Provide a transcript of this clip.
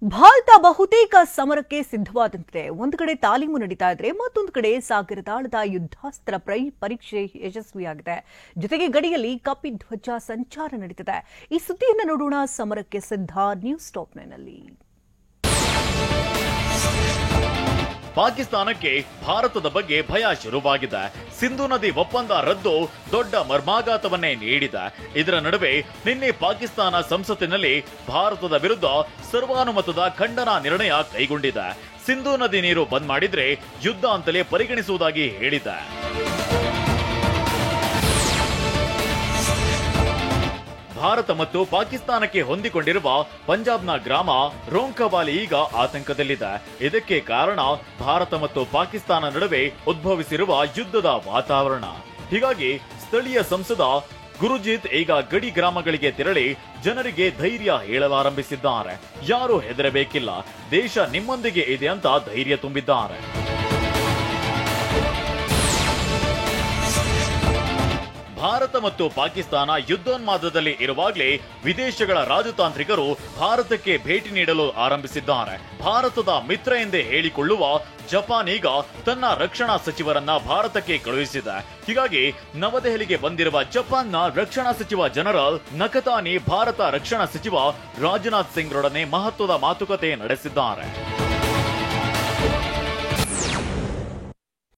ಭಾರತ ಬಹುತೇಕ ಸಮರಕ್ಕೆ ಸಿದ್ಧವಾದಂತಿದೆ. ಒಂದು ಕಡೆ ತಾಲೀಮು ನಡೀತಾ ಇದ್ರೆ ಮತ್ತೊಂದು ಕಡೆ ಸಾಗರದಾಳದ ಯುದ್ಧಾಸ್ತ್ರ ಪರೀಕ್ಷೆ ಯಶಸ್ವಿಯಾಗಿದೆ. ಜೊತೆಗೆ ಗಡಿಯಲ್ಲಿ ಕಪಿಧ್ವಜ ಸಂಚಾರ ನಡೀತಿದೆ. ಈ ಸುದ್ದಿಯನ್ನು ನೋಡೋಣ. ಸಮರಕ್ಕೆ ಸಿದ್ಧ ನ್ಯೂಸ್ ಟಾಪ್ 9ನಲ್ಲಿ. ಪಾಕಿಸ್ತಾನಕ್ಕೆ ಭಾರತದ ಬಗ್ಗೆ ಭಯ ಶುರುವಾಗಿದೆ. ಸಿಂಧು ನದಿ ಒಪ್ಪಂದ ರದ್ದು ದೊಡ್ಡ ಮರ್ಮಾಘಾತವನ್ನೇ ನೀಡಿದೆ. ಇದರ ನಡುವೆ ನಿನ್ನೆ ಪಾಕಿಸ್ತಾನ ಸಂಸತ್ತಿನಲ್ಲಿ ಭಾರತದ ವಿರುದ್ಧ ಸರ್ವಾನುಮತದ ಖಂಡನಾ ನಿರ್ಣಯ ಕೈಗೊಂಡಿದೆ. ಸಿಂಧು ನದಿ ನೀರು ಬಂದ್ ಮಾಡಿದ್ರೆ ಯುದ್ಧ ಅಂತಲೇ ಪರಿಗಣಿಸುವುದಾಗಿ ಹೇಳಿದೆ. ಭಾರತ ಮತ್ತು ಪಾಕಿಸ್ತಾನಕ್ಕೆ ಹೊಂದಿಕೊಂಡಿರುವ ಪಂಜಾಬ್ನ ಗ್ರಾಮ ರೋಂಕವಾಲಿ ಈಗ ಆತಂಕದಲ್ಲಿದೆ. ಇದಕ್ಕೆ ಕಾರಣ ಭಾರತ ಮತ್ತು ಪಾಕಿಸ್ತಾನ ನಡುವೆ ಉದ್ಭವಿಸಿರುವ ಯುದ್ಧದ ವಾತಾವರಣ. ಹೀಗಾಗಿ ಸ್ಥಳೀಯ ಸಂಸದ ಗುರುಜಿತ್ ಈಗ ಗಡಿ ಗ್ರಾಮಗಳಿಗೆ ತೆರಳಿ ಜನರಿಗೆ ಧೈರ್ಯ ಹೇಳಲಾರಂಭಿಸಿದ್ದಾರೆ. ಯಾರು ಹೆದರಬೇಕಿಲ್ಲ, ದೇಶ ನಿಮ್ಮೊಂದಿಗೆ ಇದೆ ಅಂತ ಧೈರ್ಯ ತುಂಬಿದ್ದಾರೆ. ಭಾರತ ಮತ್ತು ಪಾಕಿಸ್ತಾನ ಯುದ್ಧೋನ್ಮಾದದಲ್ಲಿ ಇರುವಾಗಲೇ ವಿದೇಶಗಳ ರಾಜತಾಂತ್ರಿಕರು ಭಾರತಕ್ಕೆ ಭೇಟಿ ನೀಡಲು ಆರಂಭಿಸಿದ್ದಾರೆ. ಭಾರತದ ಮಿತ್ರ ಎಂದೇ ಹೇಳಿಕೊಳ್ಳುವ ಜಪಾನ್ ಈಗ ತನ್ನ ರಕ್ಷಣಾ ಸಚಿವರನ್ನ ಭಾರತಕ್ಕೆ ಕಳುಹಿಸಿದೆ. ಹೀಗಾಗಿ ನವದೆಹಲಿಗೆ ಬಂದಿರುವ ಜಪಾನ್ನ ರಕ್ಷಣಾ ಸಚಿವ ಜನರಲ್ ನಕತಾನಿ ಭಾರತ ರಕ್ಷಣಾ ಸಚಿವ ರಾಜನಾಥ್ ಸಿಂಗ್ ರೊಡನೆ ಮಹತ್ವದ ಮಾತುಕತೆ ನಡೆಸಿದ್ದಾರೆ.